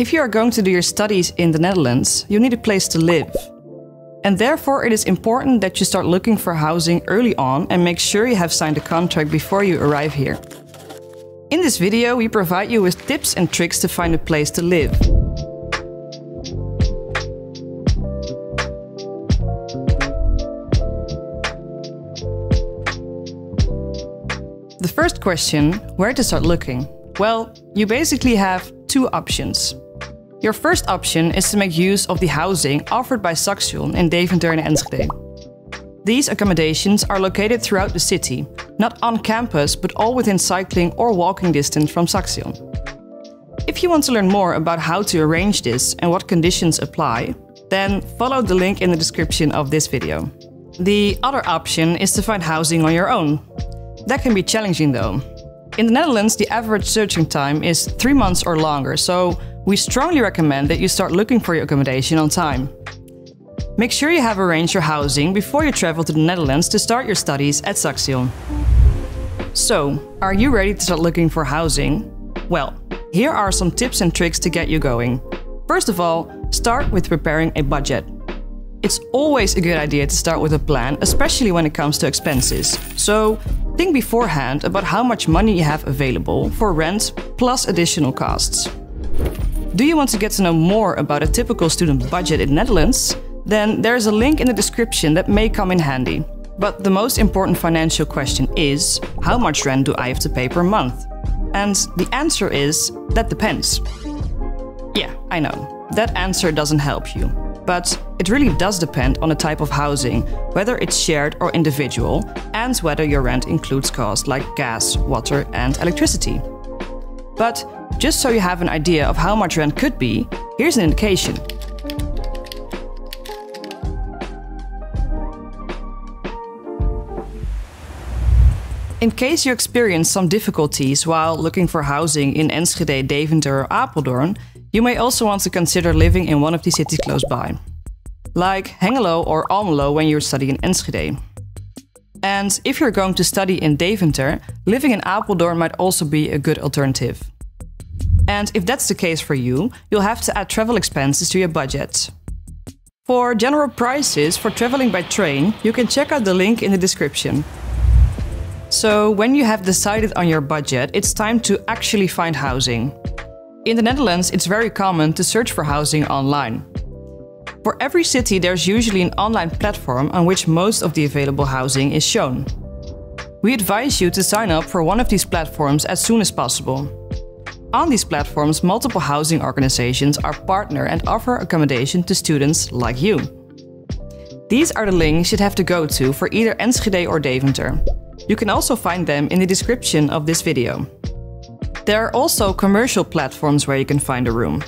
If you are going to do your studies in the Netherlands, you need a place to live. And therefore it is important that you start looking for housing early on and make sure you have signed a contract before you arrive here. In this video, we provide you with tips and tricks to find a place to live. The first question, where to start looking? Well, you basically have two options. Your first option is to make use of the housing offered by Saxion in Deventer and Enschede. These accommodations are located throughout the city, not on campus, but all within cycling or walking distance from Saxion. If you want to learn more about how to arrange this and what conditions apply, then follow the link in the description of this video. The other option is to find housing on your own. That can be challenging though. In the Netherlands, the average searching time is 3 months or longer, so we strongly recommend that you start looking for your accommodation on time. Make sure you have arranged your housing before you travel to the Netherlands to start your studies at Saxion. So, are you ready to start looking for housing? Well, here are some tips and tricks to get you going. First of all, start with preparing a budget. It's always a good idea to start with a plan, especially when it comes to expenses. So, think beforehand about how much money you have available for rent plus additional costs. Do you want to get to know more about a typical student budget in the Netherlands? Then there's a link in the description that may come in handy. But the most important financial question is, how much rent do I have to pay per month? And the answer is, that depends. Yeah, I know, that answer doesn't help you. But it really does depend on the type of housing, whether it's shared or individual, and whether your rent includes costs like gas, water and electricity. But just so you have an idea of how much rent could be, here's an indication. In case you experience some difficulties while looking for housing in Enschede, Deventer or Apeldoorn, you may also want to consider living in one of these cities close by, like Hengelo or Almelo when you're studying in Enschede. And if you're going to study in Deventer, living in Apeldoorn might also be a good alternative. And if that's the case for you, you'll have to add travel expenses to your budget. For general prices for traveling by train, you can check out the link in the description. So when you have decided on your budget, it's time to actually find housing. In the Netherlands, it's very common to search for housing online. For every city, there's usually an online platform on which most of the available housing is shown. We advise you to sign up for one of these platforms as soon as possible. On these platforms, multiple housing organizations are partner and offer accommodation to students like you. These are the links you'd have to go to for either Enschede or Deventer. You can also find them in the description of this video. There are also commercial platforms where you can find a room.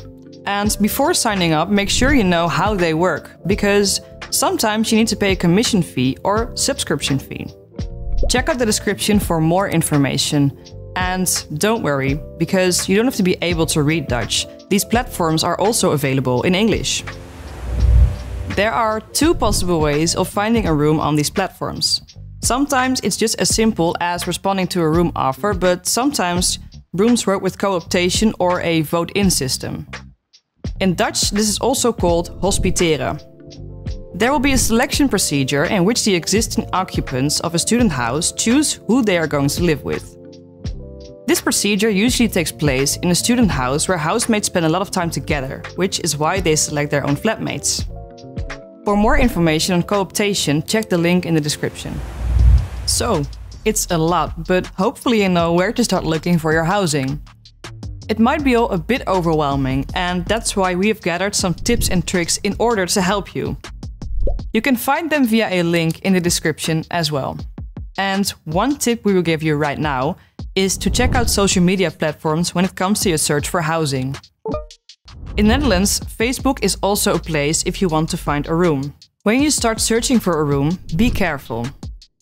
And before signing up, make sure you know how they work, because sometimes you need to pay a commission fee or subscription fee. Check out the description for more information. And don't worry, because you don't have to be able to read Dutch. These platforms are also available in English. There are two possible ways of finding a room on these platforms. Sometimes it's just as simple as responding to a room offer, but sometimes rooms work with co-optation or a vote-in system. In Dutch, this is also called hospiteren. There will be a selection procedure in which the existing occupants of a student house choose who they are going to live with. This procedure usually takes place in a student house where housemates spend a lot of time together, which is why they select their own flatmates. For more information on co-optation, check the link in the description. So, it's a lot, but hopefully you know where to start looking for your housing. It might be all a bit overwhelming, and that's why we have gathered some tips and tricks in order to help you. You can find them via a link in the description as well. And one tip we will give you right now is to check out social media platforms when it comes to your search for housing. In the Netherlands, Facebook is also a place if you want to find a room. When you start searching for a room, be careful.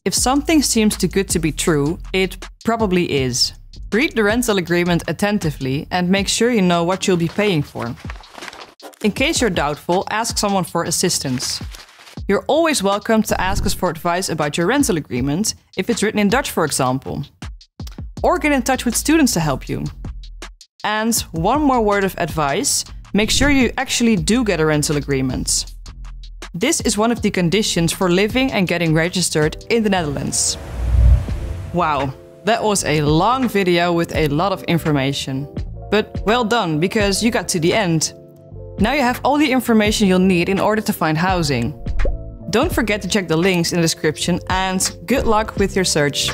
If something seems too good to be true, it probably is. Read the rental agreement attentively and make sure you know what you'll be paying for. In case you're doubtful, ask someone for assistance. You're always welcome to ask us for advice about your rental agreement, if it's written in Dutch, for example. Or get in touch with students to help you. And one more word of advice, make sure you actually do get a rental agreement. This is one of the conditions for living and getting registered in the Netherlands. Wow, that was a long video with a lot of information. But well done, because you got to the end. Now you have all the information you'll need in order to find housing. Don't forget to check the links in the description and good luck with your search.